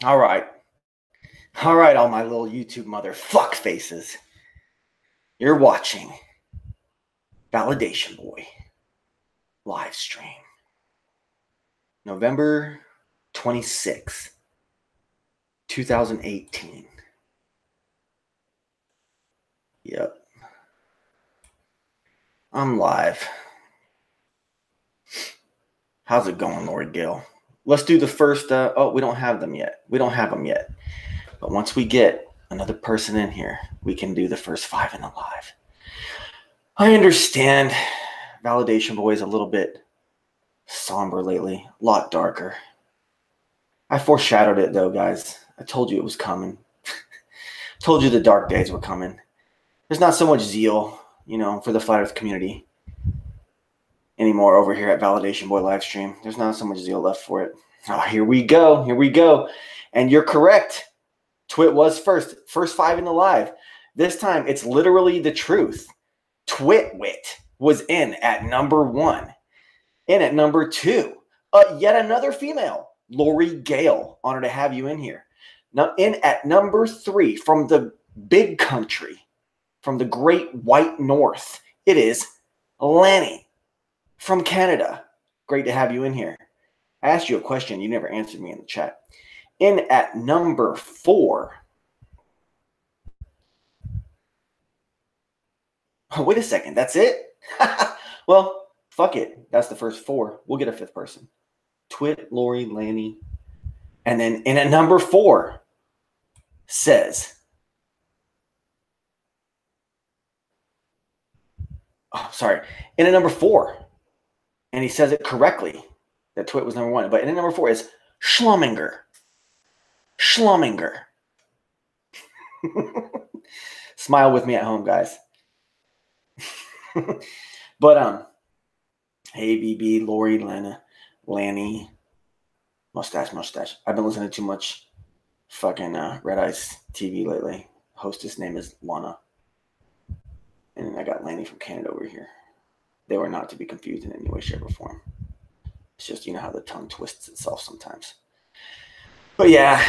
All right. All right, all my little YouTube motherfuck faces. You're watching Validation Boy live stream. November 26th, 2018. Yep. I'm live. How's it going, Lord Gil? Let's do the first. We don't have them yet. But once we get another person in here, we can do the first 5 in the live. I understand Validation Boy is a little bit somber lately, a lot darker. I foreshadowed it though, guys. I told you it was coming. Told you the dark days were coming. There's not so much zeal, for the flat earth community anymore over here at Validation Boy Livestream. There's not so much zeal left for it. Oh, here we go. And you're correct. Twit was first 5 in the live. This time, it's literally the truth. Twitwit was in at number 1. In at number 2, yet another female, Lori Gale. Honor to have you in here. Now, in at number 3, from the big country, from the great white north, it is Lanny from Canada. Great to have you in here. I asked you a question. You never answered me in the chat. In at number 4. Oh, wait a second. That's it? Well, fuck it. That's the first 4. We'll get a 5th person. Twit, Lori, Lanny. And then in at number 4 says, in at number 4, and he says it correctly, that Twit was number 1, but in at number 4 is Schlumminger. Smile with me at home, guys. But, hey, BB, Lori, Lanny, mustache. I've been listening to too much fucking Red Ice TV lately. Hostess name is Lana. And then I got Lanny from Canada over here. They were not to be confused in any way, shape, or form. It's just, how the tongue twists itself sometimes. But yeah,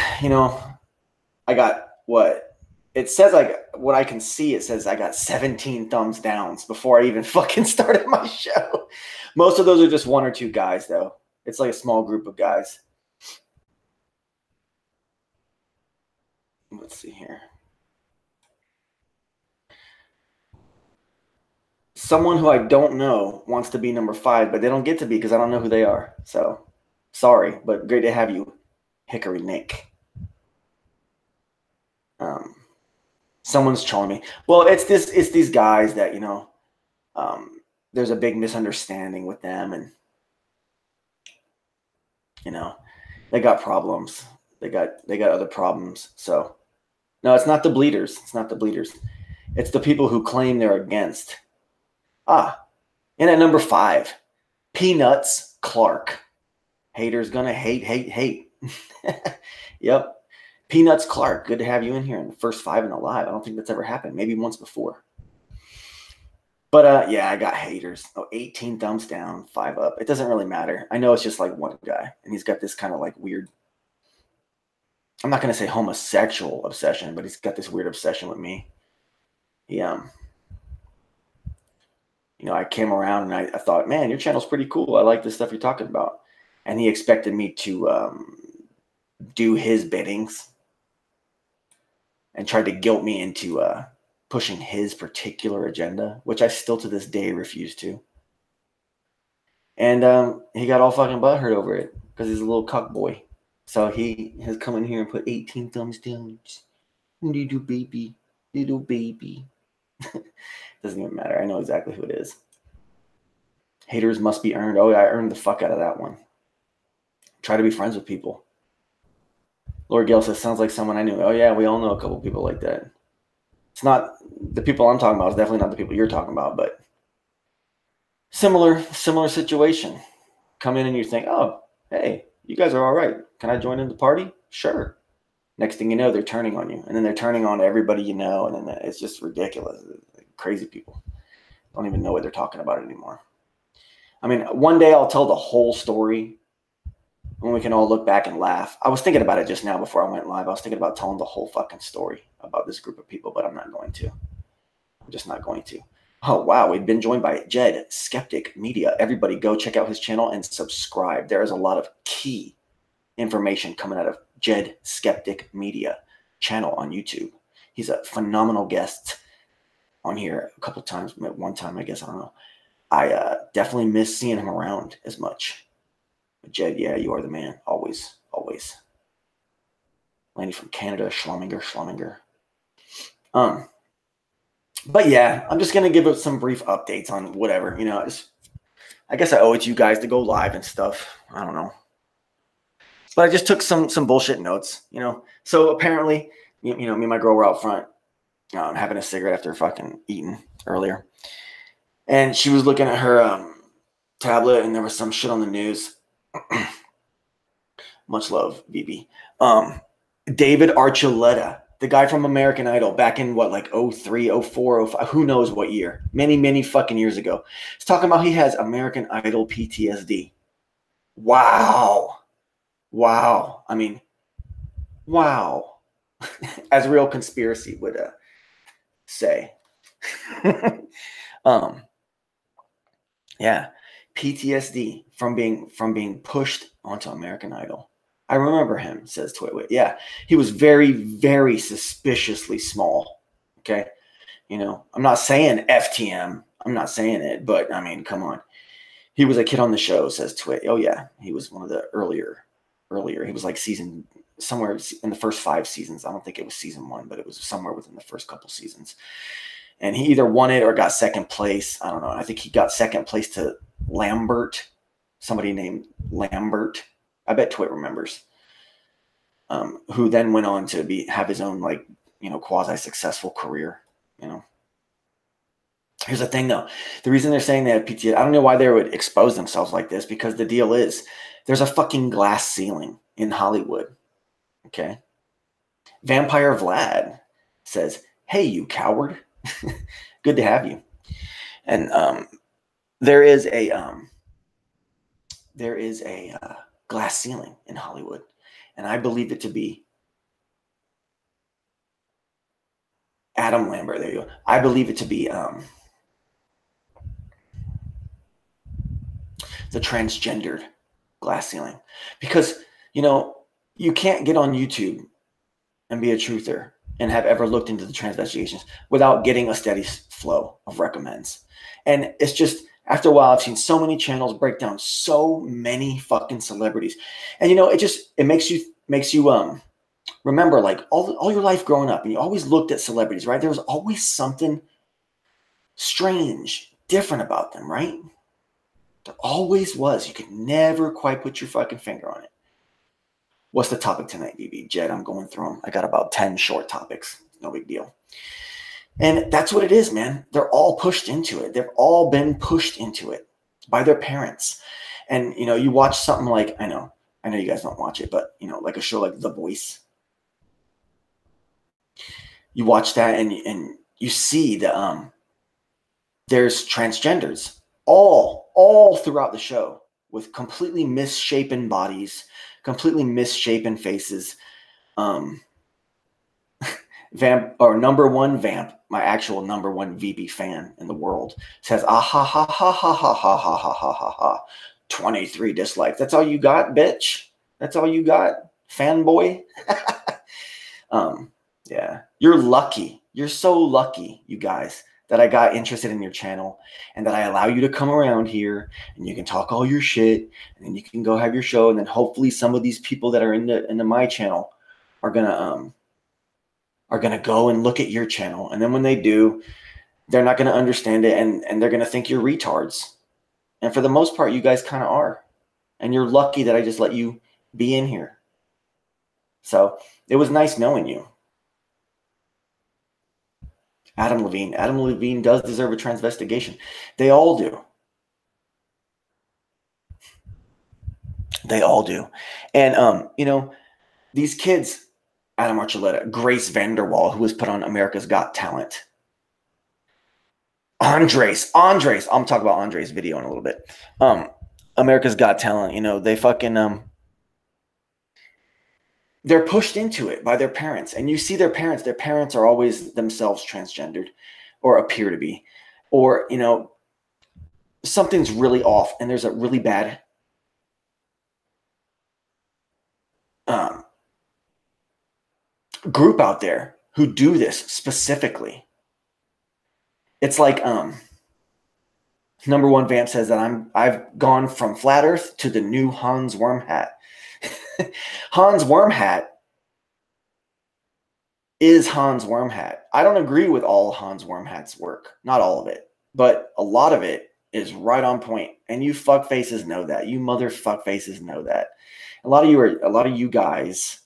I got what? It says, what I can see, it says I got 17 thumbs downs before I even fucking started my show. Most of those are just 1 or 2 guys, though. It's like a small group of guys. Let's see here. Someone who I don't know wants to be number 5, but they don't get to be because I don't know who they are. So, sorry, but great to have you, Hickory Nick. Someone's trolling me. Well, it's these guys that, there's a big misunderstanding with them, and, they got problems. They got other problems. So, no, it's not the bleeders. It's the people who claim they're against. And at number 5, Peanuts Clark. Haters gonna hate. Yep. Peanuts Clark. Good to have you in here in the first 5 in the live. I don't think that's ever happened. Maybe once before. But yeah, I got haters. 18 thumbs down, 5 up. It doesn't really matter. I know it's just like one guy, and he's got this kind of like weird, I'm not gonna say homosexual obsession, but he's got this weird obsession with me. I came around and I thought, man, your channel's pretty cool. I like the stuff you're talking about. And he expected me to do his biddings and tried to guilt me into pushing his particular agenda, which I still to this day refuse to. And he got all fucking butthurt over it because he's a little cuck boy. So he has come in here and put 18 thumbs down. Little baby. Doesn't even matter. I know exactly who it is. Haters must be earned. Oh, yeah, I earned the fuck out of that one. Try to be friends with people. Lord Gale says, sounds like someone I knew. Oh, yeah, we all know a couple people like that. It's not the people I'm talking about. It's definitely not the people you're talking about, but similar situation. Come in and you think, oh, hey, you guys are all right. Can I join in the party? Sure. Next thing you know, they're turning on you. And then they're turning on everybody you know. And then it's just ridiculous. Crazy people. Don't even know what they're talking about anymore. I mean, one day I'll tell the whole story when we can all look back and laugh. I was thinking about it just now before I went live. I was thinking about telling the whole fucking story about this group of people, but I'm not going to. I'm just not going to. Oh, wow. We've been joined by J Skeptic Media. Everybody go check out his channel and subscribe. There is a lot of key information coming out of J Skeptic Media channel on YouTube. He's a phenomenal guest on here a couple times. One time, I guess. I don't know. I definitely miss seeing him around as much. But Jed, yeah, you are the man. Always, always. Landy from Canada, Schlumminger. But yeah, I'm just going to give it some brief updates on whatever. You know, I guess I owe it to you guys to go live and stuff. I don't know. But I just took some bullshit notes, you know. So apparently, you know, me and my girl were out front having a cigarette after fucking eating earlier. And she was looking at her tablet, and there was some shit on the news. Much love, BB. David Archuleta, the guy from American Idol, back in what, like 03, 04, 05, who knows what year. Many fucking years ago. He's talking about he has American Idol PTSD. Wow. Wow. I mean, wow. As real conspiracy would say. Yeah. PTSD from being pushed onto American Idol. I remember him, says Twitwit. Yeah, he was very, very suspiciously small. Okay, you know, I'm not saying FTM. I'm not saying it, but I mean, come on. He was a kid on the show, says Twit. Oh yeah, he was one of the earlier. He was like somewhere in the first 5 seasons. I don't think it was season 1, but it was somewhere within the first couple seasons. And he either won it or got second place. I don't know. I think he got second place to Lambert, somebody named Lambert. I bet Twit remembers. Who then went on to have his own, like, you know, quasi-successful career. You know. Here's the thing, though. The reason they're saying they have PTSD, I don't know why they would expose themselves like this, because the deal is there's a fucking glass ceiling in Hollywood. Okay. Vampire Vlad says, "Hey, you coward. Good to have you." And there is a glass ceiling in Hollywood, and I believe it to be Adam Lambert. There you go. I believe it to be the transgendered glass ceiling, because, you know, you can't get on YouTube and be a truther and have ever looked into the transvestigations without getting a steady flow of recommends. And it's just, after a while, I've seen so many channels break down so many fucking celebrities. And, you know, it makes you remember, like, all your life growing up, and you always looked at celebrities, right? There was always something strange, different about them, right? There always was. You could never quite put your fucking finger on it. What's the topic tonight, BB? Jed, I'm going through them. I got about 10 short topics. No big deal. And that's what it is, man. They're all pushed into it. They've all been pushed into it by their parents. And, you know, you watch something like, I know you guys don't watch it, but, you know, like a show like The Voice. You watch that and you see that there's transgenders all throughout the show with completely misshapen bodies, completely misshapen faces. Vamp, or number one Vamp, my actual number one VB fan in the world, says, ah ha ha ha ha ha ha ha ha ha ha ha. 23 dislikes. That's all you got, bitch? That's all you got, fanboy? Yeah. You're lucky. You're so lucky, you guys, that I got interested in your channel and that I allow you to come around here and you can talk all your shit and then you can go have your show, and then hopefully some of these people that are into my channel are gonna go and look at your channel, and then when they do, they're not gonna understand it, and they're gonna think you're retards. And for the most part, you guys kind of are, and you're lucky that I just let you be in here. So it was nice knowing you. Adam Levine does deserve a transvestigation. They all do. They all do. And, you know, these kids, Adam Archuleta, Grace Vanderwall, who was put on America's Got Talent. Andrzace. I'm talking about Andrzace's video in a little bit. America's Got Talent, you know, they fucking, they're pushed into it by their parents. And you see their parents are always themselves transgendered or appear to be, or, you know, something's really off and there's a really bad group out there who do this specifically. It's like number one vamp says that I've gone from flat earth to the new Hans Wormhat. Hans Wormhat is Hans Wormhat. I don't agree with all Hans Wormhat's work, not all of it, but a lot of it is right on point. And you fuck faces know that. You motherfuck faces know that. A lot of you guys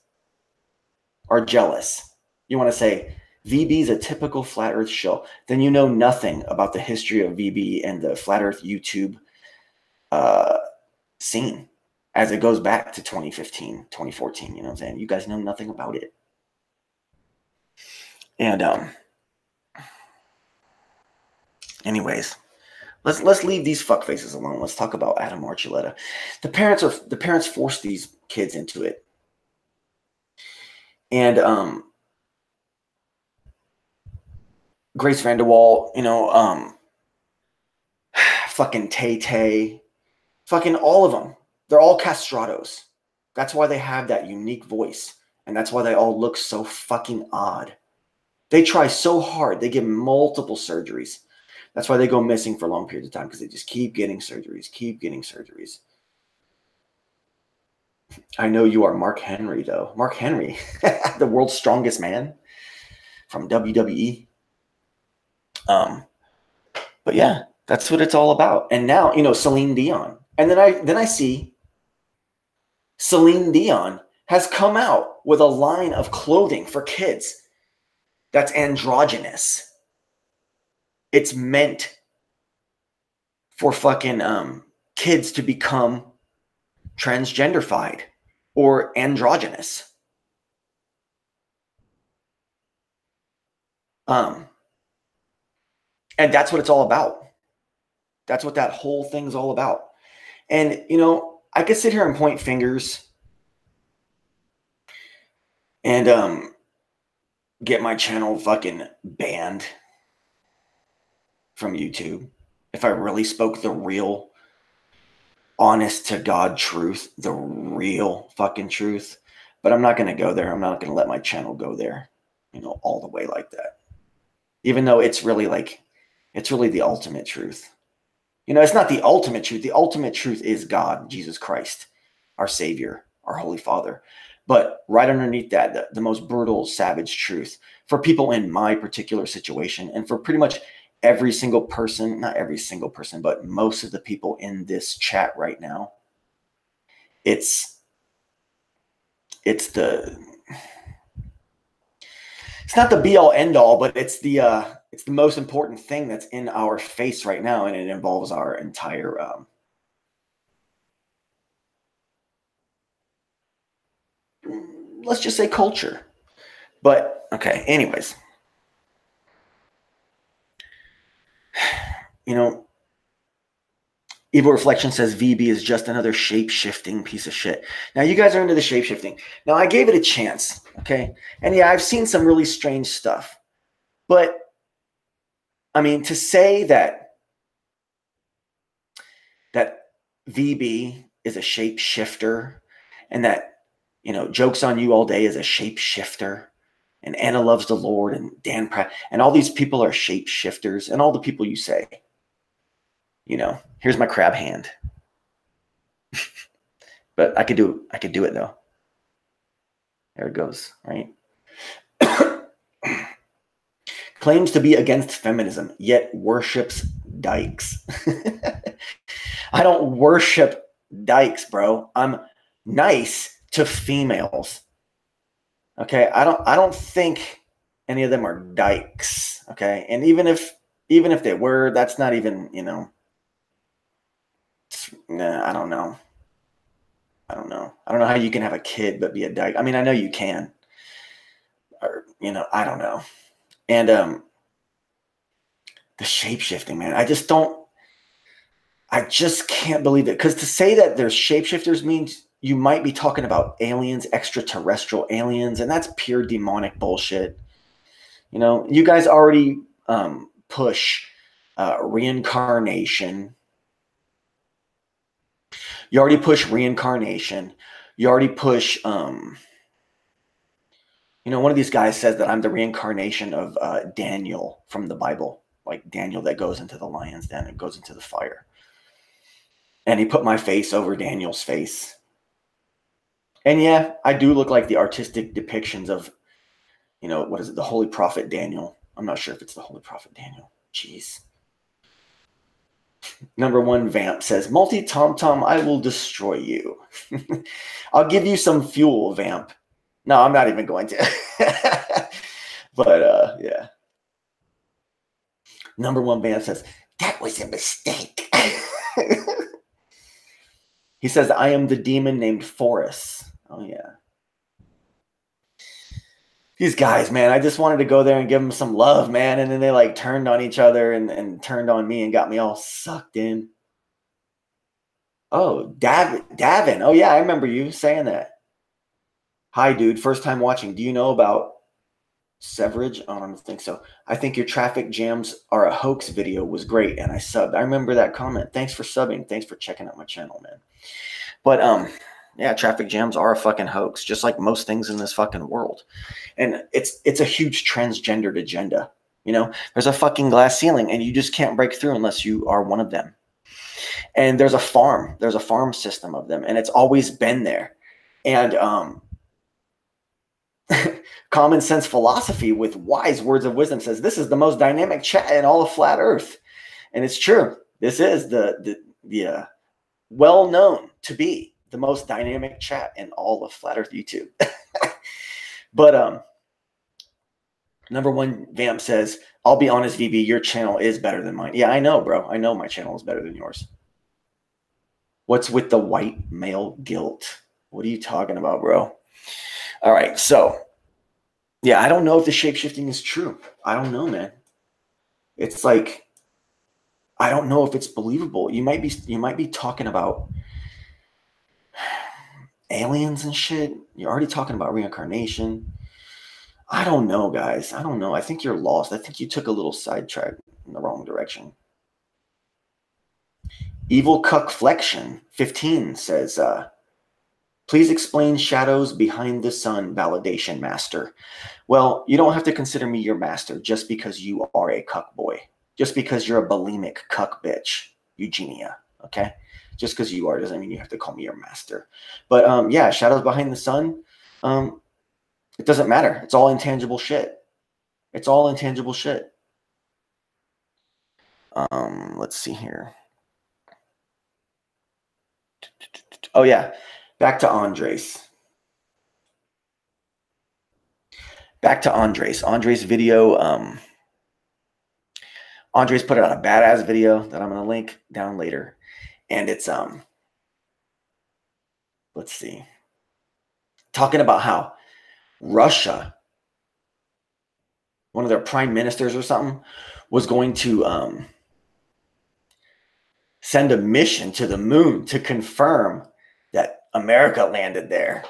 are jealous. You want to say VB is a typical flat earth show. Then you know nothing about the history of VB and the flat earth YouTube scene as it goes back to 2015, 2014. You know what I'm saying? You guys know nothing about it. And anyways, let's leave these fuck faces alone. Let's talk about Adam Archuleta. The parents forced these kids into it. And Grace Vanderwall, you know, fucking Tay, fucking all of them. They're all castrados. That's why they have that unique voice. And that's why they all look so fucking odd. They try so hard. They get multiple surgeries. That's why they go missing for long periods of time, because they just keep getting surgeries. I know you are Mark Henry, though. Mark Henry, the world's strongest man from WWE. But yeah, that's what it's all about. And now, you know, Celine Dion. And then I see Celine Dion has come out with a line of clothing for kids that's androgynous. It's meant for fucking kids to become transgenderfied or androgynous. And that's what it's all about. That's what that whole thing's all about. And, you know, I could sit here and point fingers and get my channel fucking banned from YouTube if I really spoke the real, honest to God truth, the real fucking truth. But I'm not going to go there. I'm not going to let my channel go there, you know, all the way like that. Even though it's really like, it's really the ultimate truth. You know, it's not the ultimate truth. The ultimate truth is God, Jesus Christ, our Savior, our Holy Father. But right underneath that, the most brutal, savage truth for people in my particular situation, and for pretty much every single person, not every single person, but most of the people in this chat right now, it's not the be all end all, but it's the most important thing that's in our face right now, and it involves our entire let's just say culture. But okay, anyways, you know, Evil Reflection says VB is just another shape-shifting piece of shit. Now, you guys are into the shape-shifting. Now, I gave it a chance, okay? And yeah, I've seen some really strange stuff. But, I mean, to say that VB is a shape-shifter and that, you know, Joke's on You All Day is a shape-shifter and Anna Loves the Lord and Dan Pratt and all these people are shape-shifters and all the people you say, you know, here's my crab hand. But I could do it though. There it goes, right? Claims to be against feminism, yet worships dykes. I don't worship dykes, bro. I'm nice to females. Okay, I don't think any of them are dykes. Okay, and even if they were, that's not even, you know. Nah, I don't know. I don't know how you can have a kid but be a dyke. I mean, I know you can. Or, you know, I don't know. And the shape-shifting, man. I just can't believe it. Because to say that there's shapeshifters means you might be talking about aliens, extraterrestrial aliens, and that's pure demonic bullshit. You know, you guys already push reincarnation. You already push reincarnation. You already push, you know, one of these guys says that I'm the reincarnation of Daniel from the Bible, like Daniel that goes into the lion's den and goes into the fire. And he put my face over Daniel's face. And yeah, I do look like the artistic depictions of, you know, what is it? The Holy Prophet Daniel. I'm not sure if it's the Holy Prophet Daniel. Jeez. Number one Vamp says, multi-tom-tom, I will destroy you. I'll give you some fuel, Vamp. No, I'm not even going to. But, yeah. Number one Vamp says, that was a mistake. He says, I am the demon named Forrest. Oh, yeah. These guys, man, I just wanted to go there and give them some love, man. And then they like turned on each other and turned on me and got me all sucked in. Oh, Davin. Oh, yeah, I remember you saying that. Hi, dude. First time watching. Do you know about Severage? Oh, I don't think so. I think your traffic jams are a hoax video was great, and I subbed. I remember that comment. Thanks for subbing. Thanks for checking out my channel, man. But, yeah, traffic jams are a fucking hoax, just like most things in this fucking world. And it's a huge transgendered agenda. You know, there's a fucking glass ceiling, and you just can't break through unless you are one of them. And there's a farm system of them, and it's always been there. And common sense philosophy with wise words of wisdom says this is the most dynamic chat in all of flat Earth, and it's true. This is the well known to be the most dynamic chat in all of flat Earth YouTube. But number one Vamp says, I'll be honest, VB, your channel is better than mine. Yeah, I know, bro. I know my channel is better than yours. What's with the white male guilt? What are you talking about, bro? All right, so yeah, I don't know if the shape-shifting is true. I don't know, man. It's like, I don't know if it's believable. You might be talking about aliens and shit. You're already talking about reincarnation. I don't know, guys. I don't know. I think you're lost. I think you took a little sidetrack in the wrong direction. Evil Cuckflexion 15 says, please explain shadows behind the sun, validation master. Well, you don't have to consider me your master just because you are a cuck boy. Just because you're a bulimic cuck bitch, Eugenia, okay? Just because you are doesn't mean you have to call me your master. But yeah, shadows behind the sun, it doesn't matter. It's all intangible shit. It's all intangible shit. Let's see here. Oh, yeah. Back to Andrzace. Back to Andrzace. Andrzace video. Andrzace put out a badass video that I'm going to link down later. And it's, let's see. Talking about how Russia, one of their prime ministers or something, was going to send a mission to the moon to confirm that America landed there.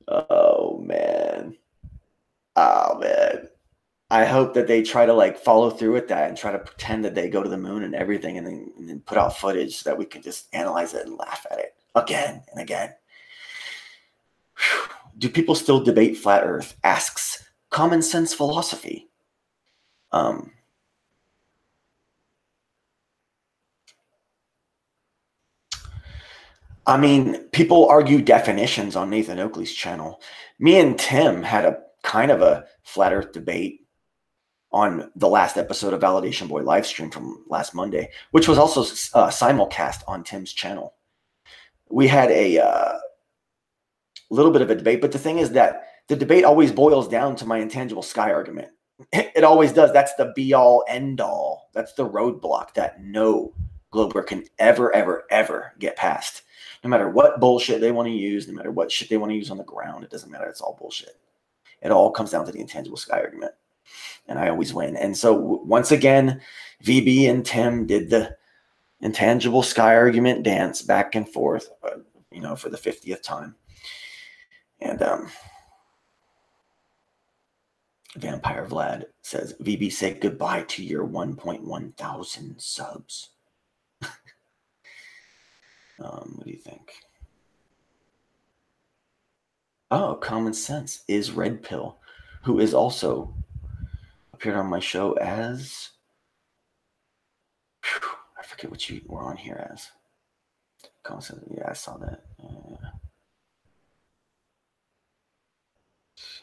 Oh, man. Oh, man. I hope that they try to like follow through with that and try to pretend that they go to the moon and everything and then put out footage so that we can just analyze it and laugh at it again and again. Whew. Do people still debate flat Earth? Asks Common Sense Philosophy. I mean, people argue definitions on Nathan Oakley's channel. Me and Tim had a kind of a flat Earth debate on the last episode of Validation Boy live stream from last Monday, which was also simulcast on Tim's channel. We had a little bit of a debate, but the thing is that the debate always boils down to my intangible sky argument. It always does. That's the be-all, end-all. That's the roadblock that no Glober can ever, ever, ever get past. No matter what bullshit they want to use, no matter what shit they want to use on the ground, it doesn't matter. It's all bullshit. It all comes down to the intangible sky argument. And I always win. And so once again, VB and Tim did the Intangible sky argument dance back and forth, you know, for the 50th time. And Vampire Vlad says, VB, say goodbye to your 1.1 thousand subs. What do you think? Oh, Common Sense is Red Pill, who is also appeared on my show as, I forget what you were on here as. Common Sense, yeah, I saw that.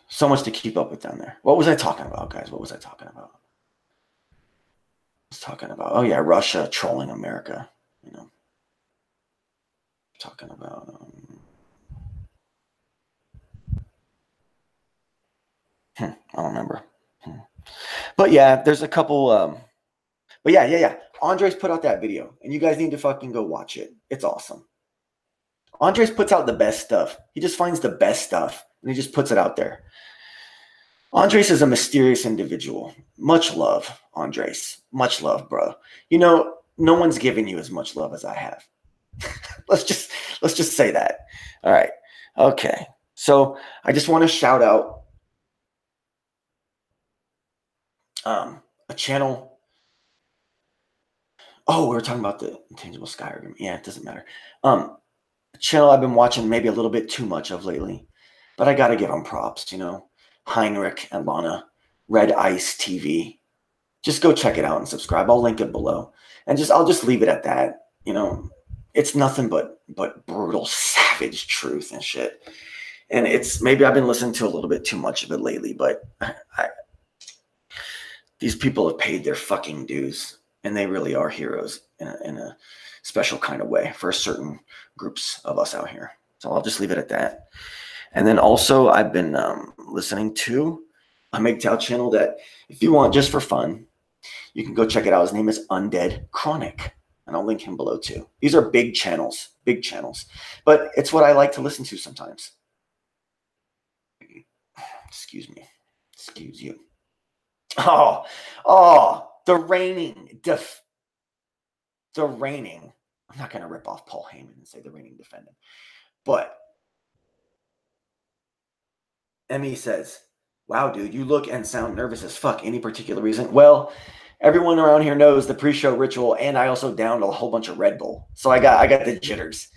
So much to keep up with down there. What was I talking about, guys? What was I talking about? I was talking about, oh yeah, Russia trolling America, you know. Talking about, I don't remember. But yeah, there's a couple, but yeah. Andrzace put out that video, and you guys need to fucking go watch it. It's awesome. Andrzace puts out the best stuff. He just finds the best stuff, and he just puts it out there. Andrzace is a mysterious individual. Much love, Andrzace. Much love, bro. You know, no one's given you as much love as I have. let's just say that. All right. Okay. So I just want to shout out a channel. Oh, we were talking about the intangible sky argument. Yeah, it doesn't matter. A channel I've been watching maybe a little bit too much of lately, but I got to give them props, you know. Heinrich and Lana, Red Ice TV. Just go check it out and subscribe. I'll link it below. And I'll just leave it at that. You know, it's nothing but brutal, savage truth and shit. And it's, maybe I've been listening to a little bit too much of it lately, but these people have paid their fucking dues, and they really are heroes in a special kind of way for certain groups of us out here. So I'll just leave it at that. And then also I've been listening to a MGTOW channel that, if you want just for fun, you can go check it out. His name is Undead Chronic, and I'll link him below too. These are big channels, but it's what I like to listen to sometimes. Excuse me. Excuse you. Oh, the reigning. I'm not going to rip off Paul Heyman and say the reigning defendant, but Emmy says, wow, dude, you look and sound nervous as fuck. Any particular reason? Well, everyone around here knows the pre-show ritual, and I also downed a whole bunch of Red Bull. So I got the jitters.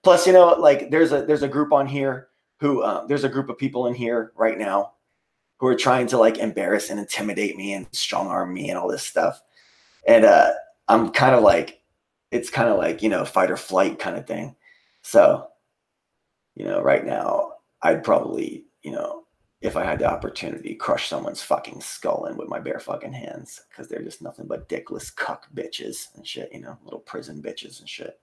Plus, you know, like there's a group on here who there's a group of people in here right now who are trying to like embarrass and intimidate me and strong arm me and all this stuff. And I'm kind of like, it's kind of like, you know, fight or flight kind of thing. So, you know, right now I'd probably, you know, if I had the opportunity, crush someone's fucking skull in with my bare fucking hands, because they're just nothing but dickless cuck bitches and shit, you know, little prison bitches and shit.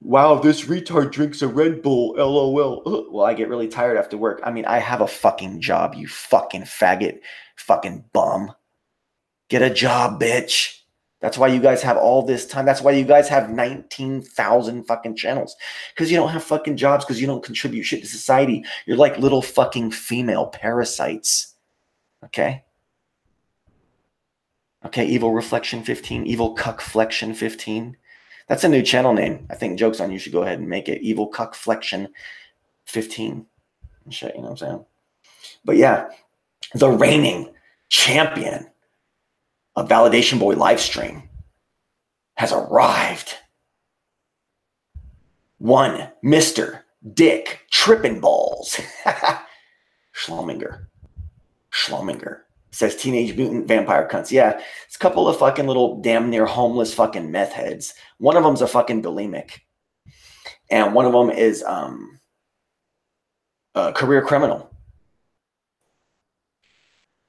Wow, this retard drinks a Red Bull, LOL. Well, I get really tired after work. I mean, I have a fucking job, you fucking faggot, fucking bum. Get a job, bitch. That's why you guys have all this time. That's why you guys have 19,000 fucking channels. Because you don't have fucking jobs, because you don't contribute shit to society. You're like little fucking female parasites. Okay? Okay, Evil Reflection 15. Evil Cuckflexion 15. That's a new channel name. I think, joke's on you, should go ahead and make it Evil Cuckflexion 15. And shit, you know what I'm saying? But yeah, the reigning champion of Validation Boy livestream has arrived. One Mr. Dick Trippin' Balls. Schlominger says Teenage Mutant Vampire Cunts. Yeah, it's a couple of fucking little damn near homeless fucking meth heads. One of them's a fucking bulimic, and one of them is a career criminal.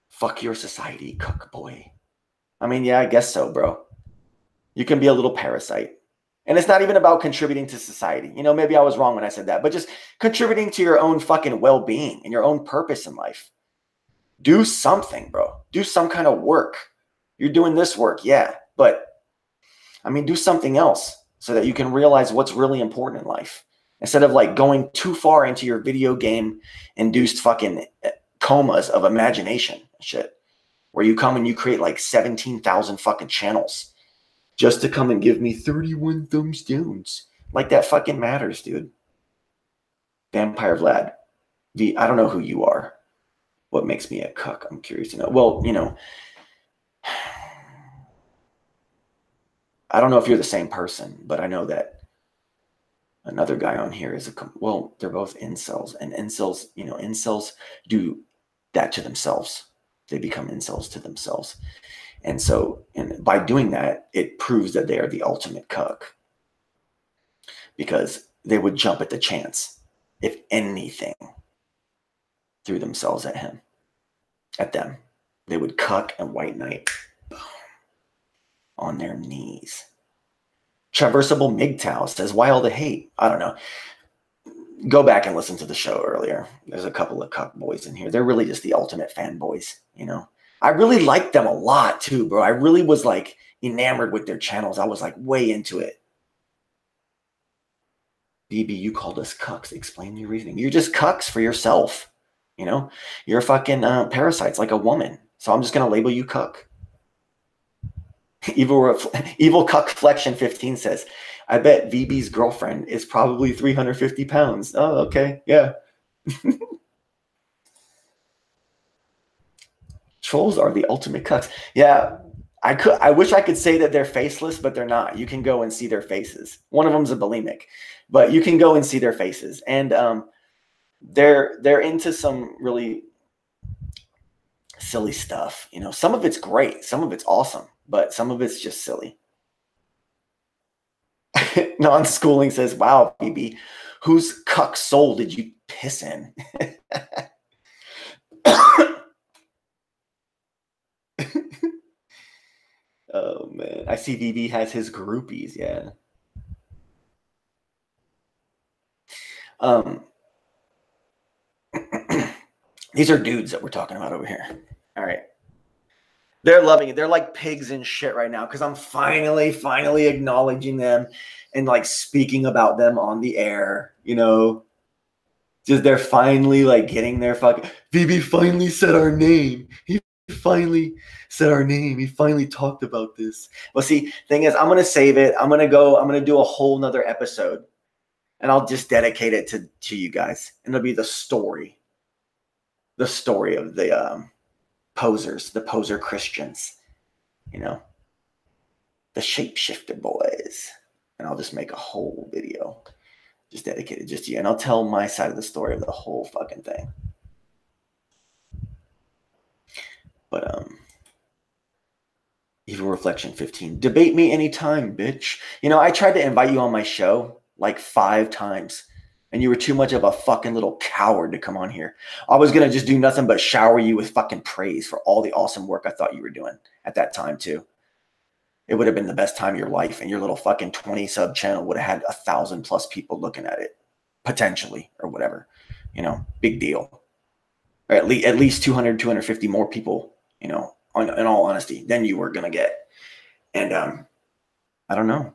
Fuck your society, cuck boy. I mean, yeah, I guess so, bro. You can be a little parasite. And it's not even about contributing to society. You know, maybe I was wrong when I said that, but just contributing to your own fucking well-being and your own purpose in life. Do something, bro. Do some kind of work. You're doing this work, yeah, but I mean, do something else so that you can realize what's really important in life. Instead of like going too far into your video game induced fucking comas of imagination and shit, where you come and you create like 17,000 fucking channels just to come and give me 31 thumbs downs. Like, that fucking matters, dude. Vampire Vlad, I don't know who you are. What makes me a cuck? I'm curious to know. Well, you know, I don't know if you're the same person, but I know that another guy on here is well, they're both incels, and incels, you know, incels do that to themselves. They become incels to themselves. And so, and by doing that, it proves that they are the ultimate cuck, because they would jump at the chance, if anything, threw themselves at him, at them. They would cuck and white knight on their knees. Traversable MGTOW says, why all the hate? I don't know. Go back and listen to the show earlier. There's a couple of cuck boys in here. They're really just the ultimate fanboys, you know. I really liked them a lot too, bro. I really was like enamored with their channels. I was like way into it. BB, you called us cucks. Explain your reasoning. You're just cucks for yourself. You know, you're fucking parasites like a woman. So I'm just going to label you cuck. Evil Cuck Flexion 15 says, I bet VB's girlfriend is probably 350 pounds. Oh, okay. Yeah. Trolls are the ultimate cucks. Yeah. I wish I could say that they're faceless, but they're not. You can go and see their faces. One of them's a bulimic, but you can go and see their faces. And they're into some really silly stuff. You know, some of it's great, some of it's awesome, but some of it's just silly. Non-schooling says, wow, BB, whose cuck soul did you piss in? Oh man, I see VB has his groupies. Yeah. These are dudes that we're talking about over here. All right. They're loving it. They're like pigs and shit right now because I'm finally acknowledging them and like speaking about them on the air, you know. Just they're finally like getting their fucking VB finally said our name. He finally said our name. He finally talked about this. Well, see, thing is, I'm gonna save it. I'm gonna do a whole nother episode, and I'll just dedicate it to you guys. And it'll be the story of the posers, the poser Christians, you know, the shapeshifter boys. And I'll just make a whole video just dedicated just to you. And I'll tell my side of the story of the whole fucking thing. But Evil Reflection 15. Debate me anytime, bitch. You know, I tried to invite you on my show like 5 times. And you were too much of a fucking little coward to come on here. I was going to just do nothing but shower you with fucking praise for all the awesome work I thought you were doing at that time too. It would have been the best time of your life, and your little fucking 20 sub channel would have had 1,000+ people looking at it, potentially, or whatever. You know, big deal. Or at least 200, 250 more people, you know, in all honesty, than you were going to get. And I don't know.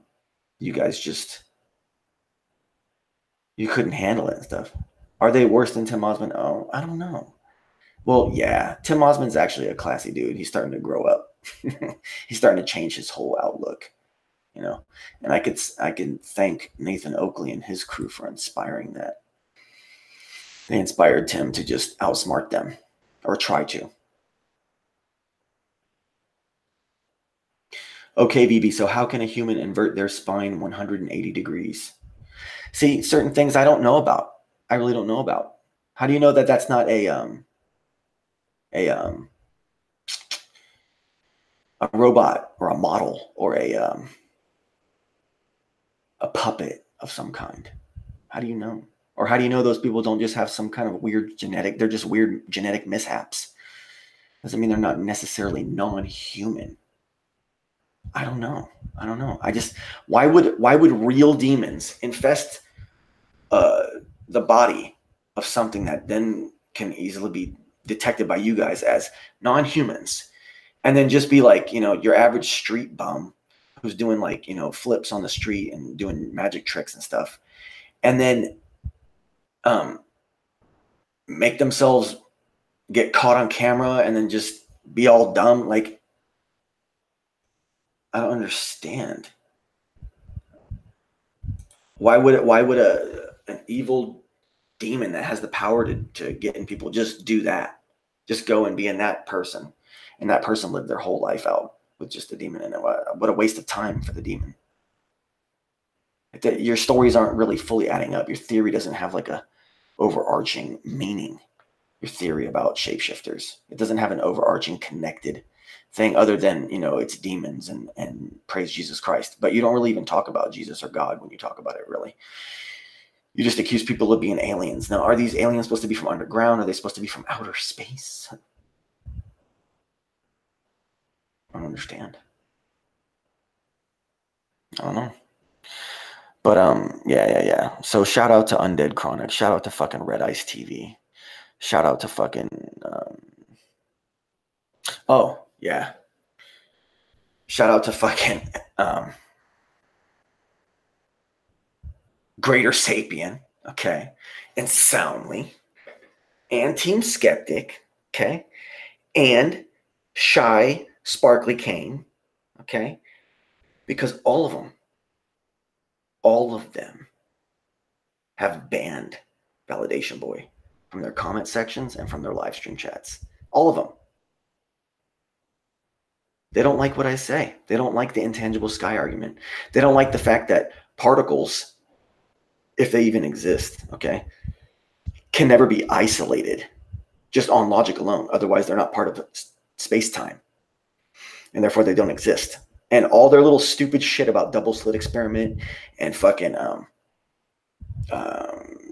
You guys just, you couldn't handle it and stuff. Are they worse than Tim Osmond? Oh, I don't know. Well, yeah, Tim Osmond's actually a classy dude. He's starting to grow up. He's starting to change his whole outlook, you know. And I can thank Nathan Oakley and his crew for inspiring that. They inspired Tim to just outsmart them, or try to. Okay, BB, so how can a human invert their spine 180 degrees? See, certain things I don't know about. I really don't know about. How do you know that that's not a robot or a model or a puppet of some kind? How do you know? Or how do you know those people don't just have some kind of weird genetic, they're just weird genetic mishaps? Doesn't mean they're not necessarily non-human. I don't know. I just, why would real demons infest the body of something that then can easily be detected by you guys as non-humans, and then just be like, you know, your average street bum who's doing like, you know, flips on the street and doing magic tricks and stuff, and then make themselves get caught on camera and then just be all dumb? Like, I don't understand. Why would an evil demon that has the power to get in people just do that? Just go and be in that person, and that person lived their whole life out with just a demon in it. What a waste of time for the demon. Your stories aren't really fully adding up. Your theory doesn't have like a overarching meaning. Your theory about shapeshifters, it doesn't have an overarching connected thing other than, you know, it's demons and praise Jesus Christ. But you don't really even talk about Jesus or God when you talk about it, really. You just accuse people of being aliens. Now, are these aliens supposed to be from underground? Are they supposed to be from outer space? I don't understand. I don't know. But yeah. So shout out to Undead Chronic. Shout out to fucking Red Ice TV. Shout out to fucking oh yeah. Shout out to fucking Greater Sapien, okay, and Soundly, and Team Skeptic, okay, and Shy Sparkly Kane, okay, because all of them have banned Validation Boy from their comment sections and from their live stream chats. All of them. They don't like what I say. They don't like the intangible sky argument. They don't like the fact that particles, if they even exist, okay, can never be isolated just on logic alone. Otherwise, they're not part of space-time. And therefore, they don't exist. And all their little stupid shit about double slit experiment and fucking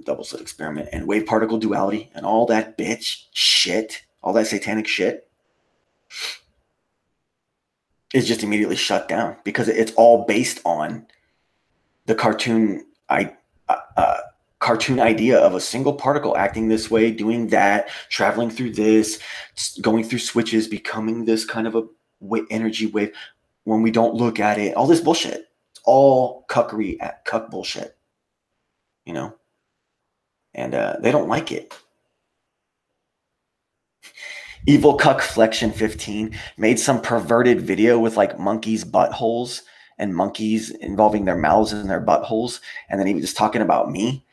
double slit experiment and wave particle duality and all that bitch shit, all that satanic shit is just immediately shut down because it's all based on the cartoon idea of a single particle acting this way, doing that, traveling through this, going through switches, becoming this kind of a energy wave when we don't look at it. All this bullshit. It's all cuckery at cuck bullshit, you know? And they don't like it. Evil Cuck Flexion 15 made some perverted video with like monkeys' buttholes and monkeys involving their mouths and their buttholes. And then he was just talking about me.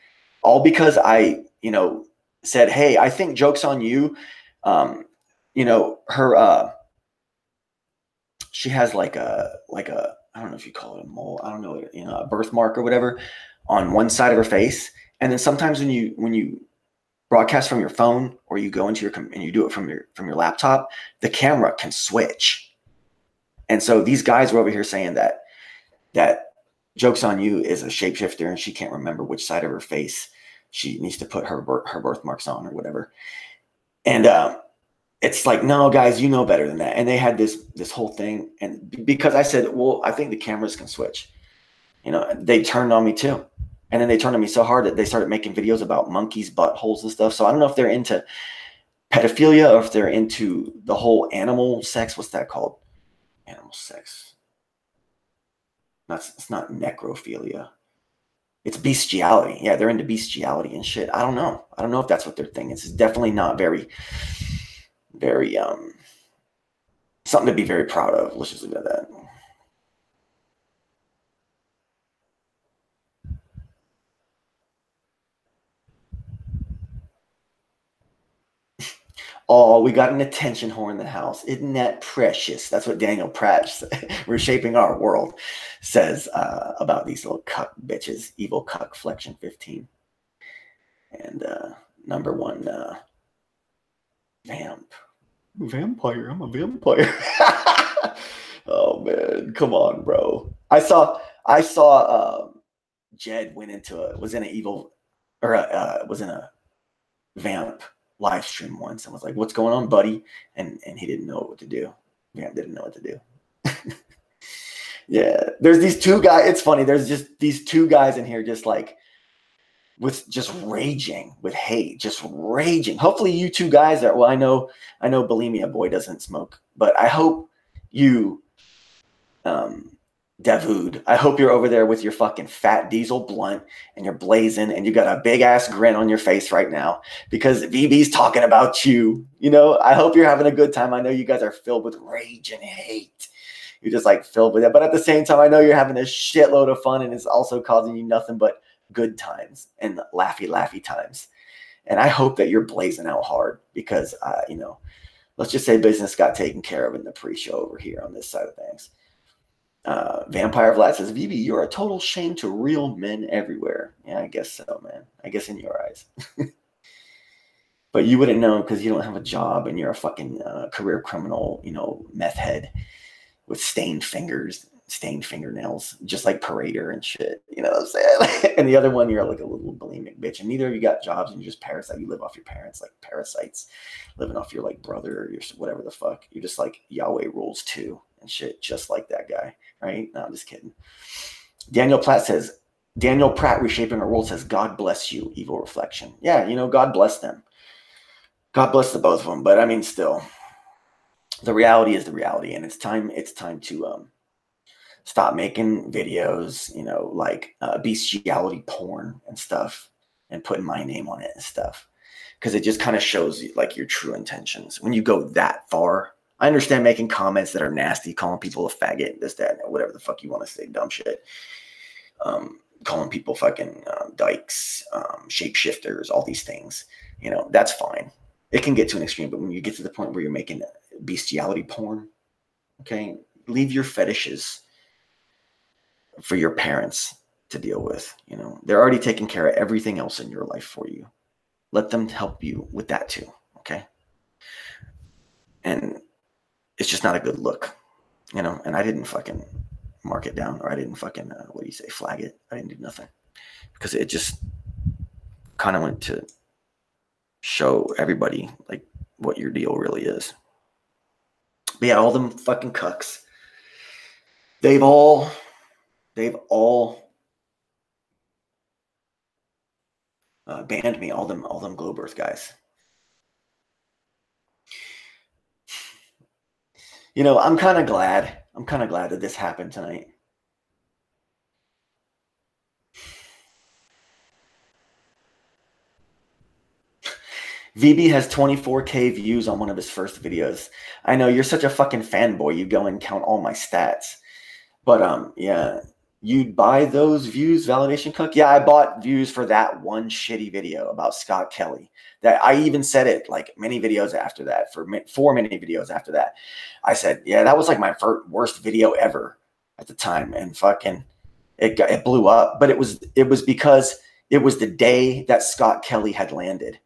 All because I, you know, said, hey, I think joke's on you. You know, her, she has like a, I don't know if you call it a mole. I don't know, you know, a birthmark or whatever on one side of her face. And then sometimes when you broadcast from your phone or you go into and you do it from your laptop, the camera can switch. And so these guys were over here saying that joke's on you is a shapeshifter and she can't remember which side of her face she needs to put her birthmarks on or whatever. And it's like, no, guys, you know better than that. And they had this whole thing. And because I said, well, I think the cameras can switch, you know, they turned on me too. And then they turned on me so hard that they started making videos about monkeys' buttholes and stuff. So I don't know if they're into pedophilia or if they're into the whole animal sex. What's that called? Animal sex. It's not necrophilia. It's bestiality. Yeah, they're into bestiality and shit. I don't know. I don't know if that's what their thing is. It's definitely not very something to be very proud of. Let's just leave it at that. Oh, we got an attention whore in the house. Isn't that precious? That's what Daniel Pratt, Reshaping Our World, says about these little cuck bitches. Evil Cuck Flexion 15. And number one, vampire. I'm a vampire. Oh man, come on, bro. I saw Jed was in a vamp live stream once and was like, what's going on, buddy? And he didn't know what to do. Vamp didn't know what to do. Yeah, there's these two guys. It's funny. There's just these two guys in here just like just raging with hate, just raging. Hopefully you two guys are, well, I know Bulimia Boy doesn't smoke, but I hope you, Davude, I hope you're over there with your fucking fat diesel blunt and you're blazing and you got a big ass grin on your face right now because VB's talking about you. You know, I hope you're having a good time. I know you guys are filled with rage and hate. You're just like filled with it. But at the same time, I know you're having a shitload of fun, and it's also causing you nothing but good times and laughy times. And I hope that you're blazing out hard because, you know, let's just say business got taken care of in the pre-show over here on this side of things. Vampire Vlad says, Vivi, you're a total shame to real men everywhere. Yeah, I guess so, man. I guess in your eyes. But you wouldn't know because you don't have a job and you're a fucking career criminal, you know, meth head with stained fingers, stained fingernails, just like Parader and shit. You know what I'm saying? And the other one, you're like a little bulimic bitch. And neither of you got jobs and you're just parasites. You live off your parents, like parasites, living off your like brother or your whatever the fuck. You're just like Yahweh rules too and shit, just like that guy, right? No, I'm just kidding. Daniel Pratt Reshaping Our World says, God bless you, evil reflection. Yeah, you know, God bless them. God bless the both of them. But I mean, still, the reality is the reality, and it's time to stop making videos, you know, like bestiality porn and stuff, and putting my name on it and stuff, because it just kind of shows you like your true intentions when you go that far. I understand making comments that are nasty, calling people a faggot, this, that, whatever the fuck you want to say, dumb shit. Calling people fucking dykes, shapeshifters, all these things, you know, that's fine. It can get to an extreme, but when you get to the point where you're making bestiality porn, okay, leave your fetishes for your parents to deal with. You know, they're already taking care of everything else in your life for you. Let them help you with that too, okay? And it's just not a good look, you know, and I didn't fucking mark it down, or I didn't fucking, what do you say, flag it. I didn't do nothing because it just kind of went to show everybody like what your deal really is. But yeah, all them fucking cucks, they've all banned me, all them glow birth guys. You know, I'm kind of glad that this happened tonight. VB has 24K views on one of his first videos. I know you're such a fucking fanboy. You go and count all my stats. But yeah, you'd buy those views, validation cook? Yeah, I bought views for that one shitty video about Scott Kelly. That I even said it like many videos after that, for many videos after that. I said, yeah, that was like my worst video ever at the time, and fucking it blew up. But it was because it was the day that Scott Kelly had landed.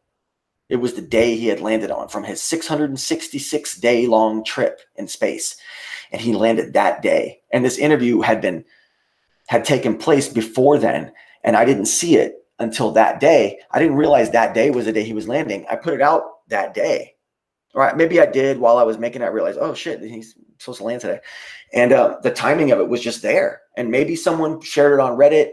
It was the day he had landed on from his 666 day long trip in space. And he landed that day. And this interview had taken place before then. And I didn't see it until that day. I didn't realize that day was the day he was landing. I put it out that day. All right, maybe I did while I was making it. I realized, oh shit, he's supposed to land today. And the timing of it was just there. And maybe someone shared it on Reddit.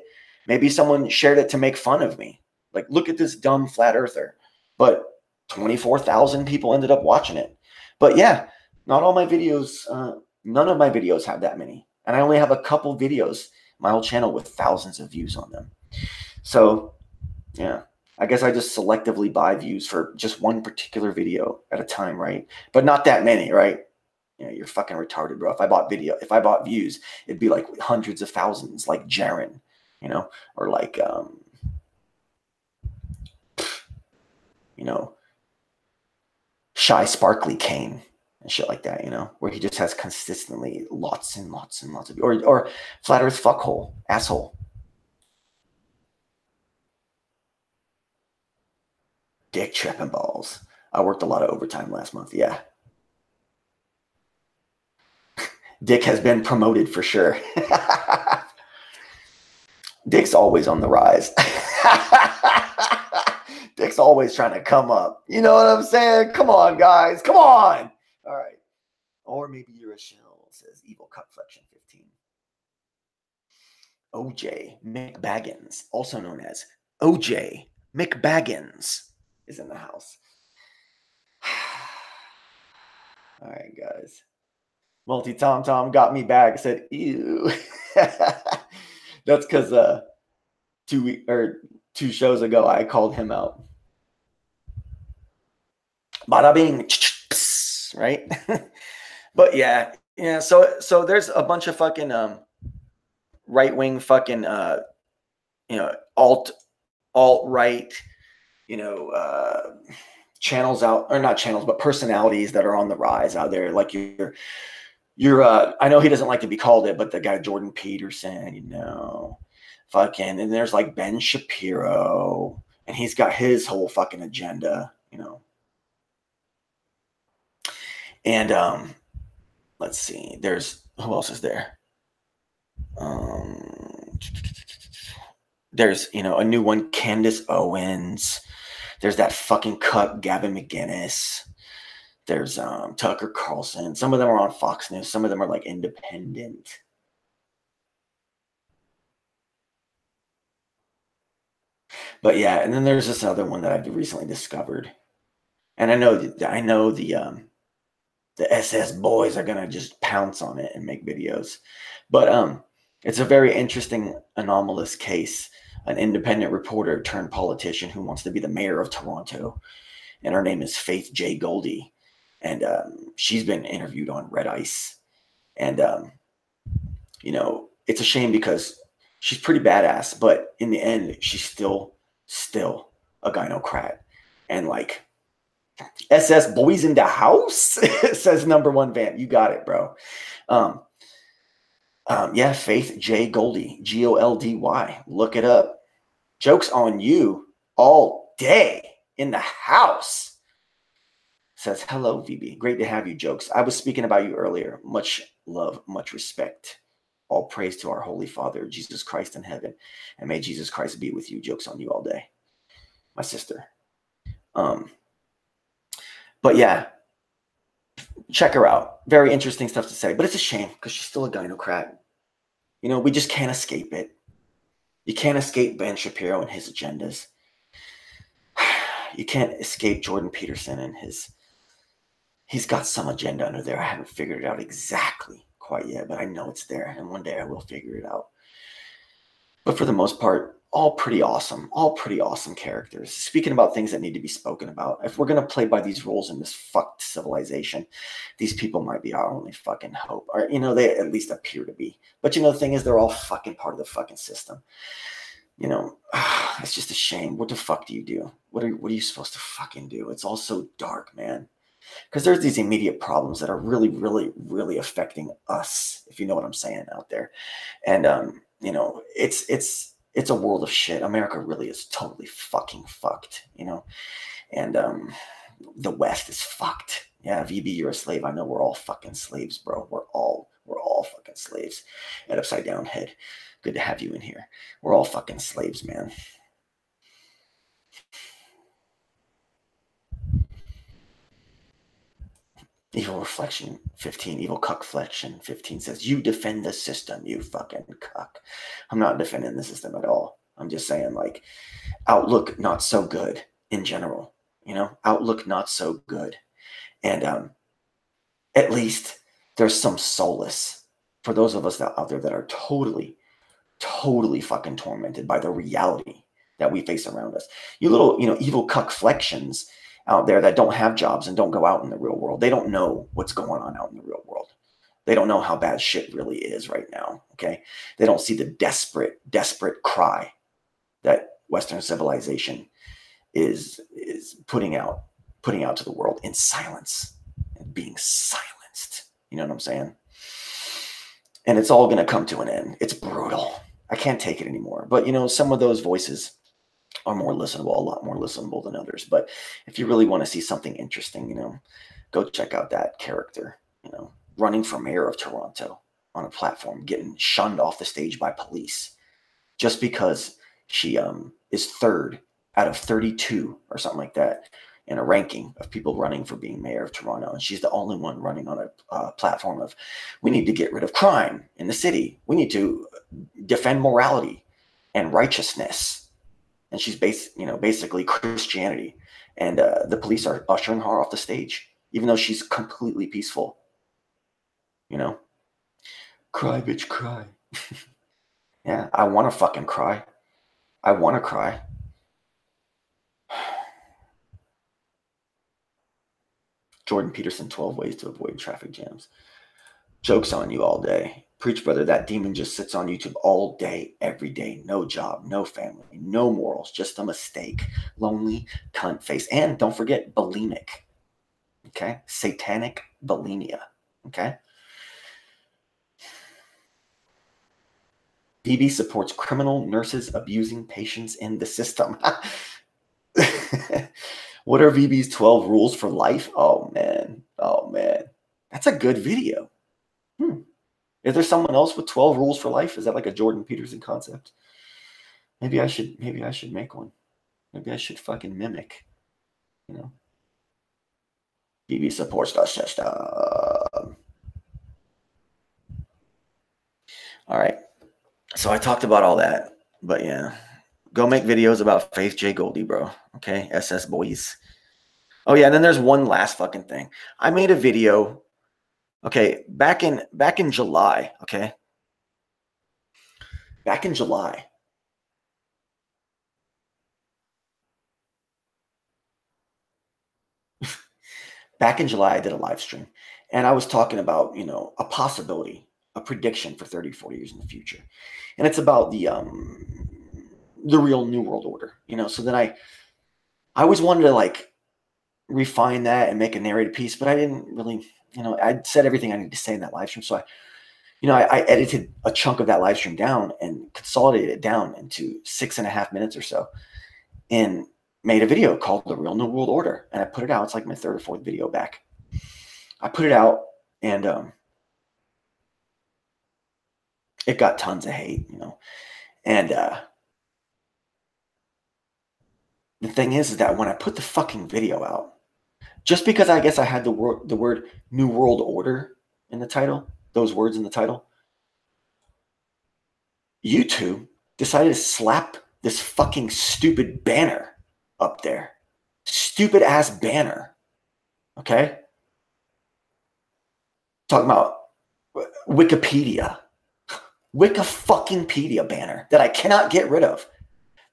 Maybe someone shared it to make fun of me. Like, look at this dumb flat earther. But 24,000 people ended up watching it. But yeah, not all my videos, none of my videos have that many. And I only have a couple videos, my whole channel, with thousands of views on them. So yeah, I guess I just selectively buy views for just one particular video at a time, right? But not that many, right? You know, you're fucking retarded, bro. If I bought views, it'd be like hundreds of thousands, like Jaren, you know, or like, you know, Shy Sparkly Kane and shit like that, you know, where he just has consistently lots and lots and lots of, or Flat Earth fuckhole, asshole. Dick tripping balls. I worked a lot of overtime last month. Yeah. Dick has been promoted for sure. Dick's always on the rise. Dick's always trying to come up. You know what I'm saying? Come on, guys. Come on. All right. Or maybe you're a shell, says Evil Cup Flexion 15. OJ McBaggins, also known as OJ McBaggins, is in the house. All right, guys. Multi Tom Tom got me back. Said, ew. That's because 2 shows ago I called him out. Bada bing, right? But yeah, Yeah, so there's a bunch of fucking right wing fucking you know alt right channels out, or not channels, but personalities that are on the rise out there. Like you're I know he doesn't like to be called it, but the guy Jordan Peterson, fucking, and there's like Ben Shapiro, and he's got his whole fucking agenda, and let's see, there's who else is there? Um, there's a new one, Candace Owens. There's that fucking cuck Gavin McGinnis. There's Tucker Carlson. Some of them are on Fox News. Some of them are like independent. But yeah, and then there's this other one that I've recently discovered, and I know the SS boys are gonna just pounce on it and make videos, but it's a very interesting anomalous case. An independent reporter turned politician who wants to be the mayor of Toronto, and her name is Faith J Goldy, and she's been interviewed on Red Ice, and it's a shame because she's pretty badass, but in the end, she's still a gynocrat. And like SS boys in the house, says number one van. You got it, bro. Um, yeah, Faith J Goldy, Goldy. Look it up. Jokes on you all day in the house. Says hello, VB. Great to have you, Jokes. I was speaking about you earlier. Much love, much respect. All praise to our Holy Father, Jesus Christ in heaven. And may Jesus Christ be with you. Jokes on you all day. My sister. But yeah, check her out. Very interesting stuff to say. But it's a shame because she's still a gynocrat. We just can't escape it. You can't escape Ben Shapiro and his agendas. You can't escape Jordan Peterson and he's got some agenda under there. I haven't figured it out exactly quite yet, but I know it's there. And one day I will figure it out. But for the most part, all pretty awesome characters. Speaking about things that need to be spoken about, if we're going to play by these rules in this fucked civilization, these people might be our only fucking hope. Or, they at least appear to be. But the thing is, they're all fucking part of the fucking system. It's just a shame. What the fuck do you do? What are you supposed to fucking do? It's all so dark, man. Because there's these immediate problems that are really, really, really affecting us, if you know what I'm saying out there. And it's a world of shit. America really is totally fucking fucked, and the West is fucked. Yeah, VB, you're a slave. I know we're all fucking slaves, bro. We're all fucking slaves. At Upside Down Head, good to have you in here. We're all fucking slaves, man. Evil Reflection 15, Evil Cuck Flexion 15 says, you defend the system, you fucking cuck. I'm not defending the system at all. I'm just saying, like, outlook not so good in general. Outlook not so good. And at least there's some solace for those of us out there that are totally, totally fucking tormented by the reality that we face around us. You little, evil cuck flexions out there that don't have jobs and don't go out in the real world. They don't know what's going on out in the real world. They don't know how bad shit really is right now. Okay. They don't see the desperate, desperate cry that Western civilization is putting out to the world in silence and being silenced. You know what I'm saying? And it's all going to come to an end. It's brutal. I can't take it anymore. But some of those voices are more listenable, a lot more listenable than others. But if you really want to see something interesting, go check out that character, running for mayor of Toronto on a platform, getting shunned off the stage by police just because she is third out of 32 or something like that in a ranking of people running for being mayor of Toronto. And she's the only one running on a platform of, we need to get rid of crime in the city. We need to defend morality and righteousness. And she's basically Christianity. And the police are ushering her off the stage, even though she's completely peaceful. Cry, bitch, cry. Yeah, I want to fucking cry. I want to cry. Jordan Peterson, 12 ways to avoid traffic jams. Jokes on you all day. Preach, brother, that demon just sits on YouTube all day, every day. No job, no family, no morals, just a mistake. Lonely, cunt face. And don't forget, bulimic. Okay? Satanic bulimia. Okay? BB supports criminal nurses abusing patients in the system. What are VB's 12 rules for life? Oh, man. Oh, man. That's a good video. Is there someone else with 12 rules for life? Is that like a Jordan Peterson concept? Maybe I should make one. Maybe I should fucking mimic, you know. BB supports the system. All right. So I talked about all that, but yeah. Go make videos about Faith J Goldy, bro. Okay, SS boys. Oh yeah, and then there's one last fucking thing. I made a video. Okay, back in July. Okay, back in July. Back in July, I did a live stream, and I was talking about a possibility, a prediction for 30, 40 years in the future, and it's about the real New World Order. So then I always wanted to like refine that and make a narrated piece, but I didn't really, I said everything I need to say in that live stream. So I edited a chunk of that live stream down and consolidated it down into 6.5 minutes or so and made a video called The Real New World Order. And I put it out. It's like my third or fourth video back. I put it out and it got tons of hate, and the thing is that when I put the fucking video out, just because I guess I had the word New World Order in the title, those words in the title, YouTube decided to slap this fucking stupid banner up there. Stupid ass banner. Okay? Talking about Wikipedia. Wiki-fucking-pedia banner that I cannot get rid of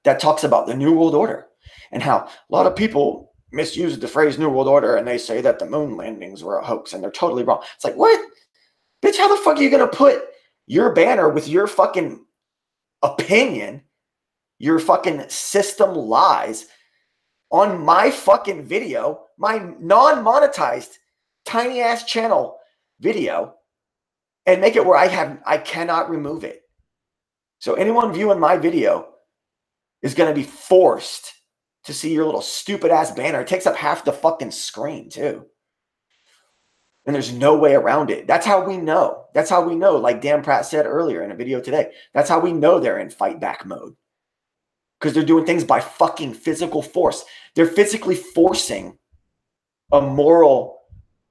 that talks about the New World Order and how a lot of people misuse the phrase New World Order and they say that the moon landings were a hoax and they're totally wrong. It's like, what? Bitch, how the fuck are you going to put your banner with your fucking opinion, your fucking system lies on my fucking video, my non-monetized tiny ass channel video, and make it where I cannot remove it. So anyone viewing my video is going to be forced to see your little stupid ass banner. It takes up half the fucking screen too. And there's no way around it. That's how we know. That's how we know, like Dan Pratt said earlier in a video today, that's how we know they're in fight back mode. Because they're doing things by fucking physical force. They're physically forcing a moral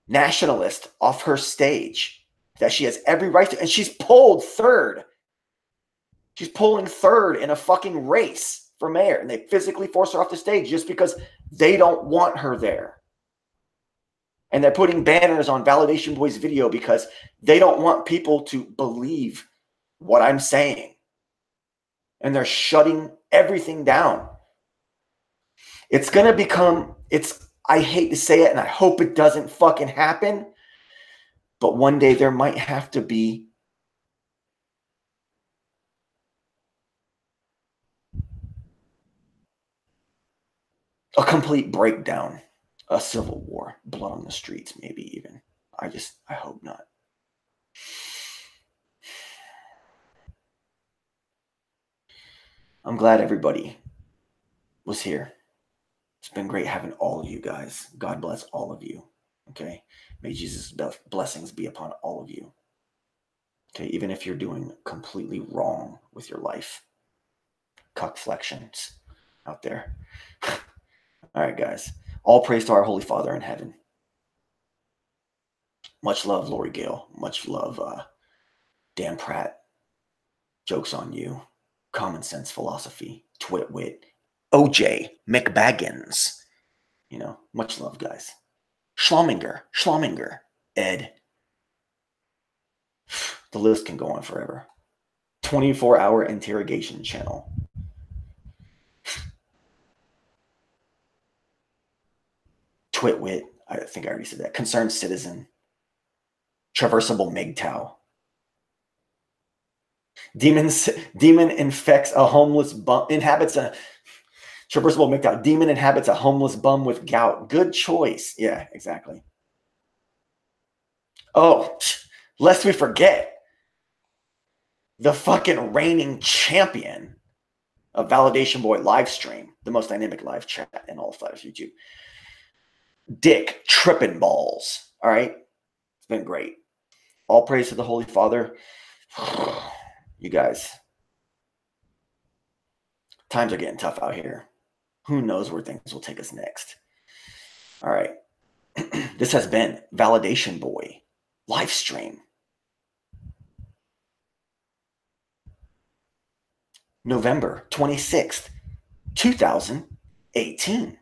nationalist off her stage that she has every right to. And she's polled third. She's polling third in a fucking race for mayor. And they physically force her off the stage just because they don't want her there. And they're putting banners on Validation Boy's video because they don't want people to believe what I'm saying. And they're shutting everything down. It's going to become, I hate to say it and I hope it doesn't fucking happen, but one day there might have to be a complete breakdown, a civil war, blood on the streets, maybe even. I hope not. I'm glad everybody was here. It's been great having all of you guys. God bless all of you. Okay. May Jesus' blessings be upon all of you. Okay. Even if you're doing completely wrong with your life. Cuckflections out there. All right, guys. All praise to our Holy Father in heaven. Much love, Lori Gale. Much love, Dan Pratt. Jokes on you. Common sense philosophy. Twitwit. OJ McBaggins. Much love, guys. Schlaminger. Ed. The list can go on forever. 24-hour interrogation channel. Twitwit. I think I already said that. Concerned citizen. Traversable MGTOW. Demon infects a homeless bum, inhabits a traversable MGTOW. Demon inhabits a homeless bum with gout. Good choice. Yeah, exactly. Oh, lest we forget, the fucking reigning champion of Validation Boy live stream, the most dynamic live chat in all of YouTube. Dick tripping balls. All right. It's been great. All praise to the Holy Father. You guys, times are getting tough out here. Who knows where things will take us next? All right. This has been Validation Boy live stream. November 26th, 2018.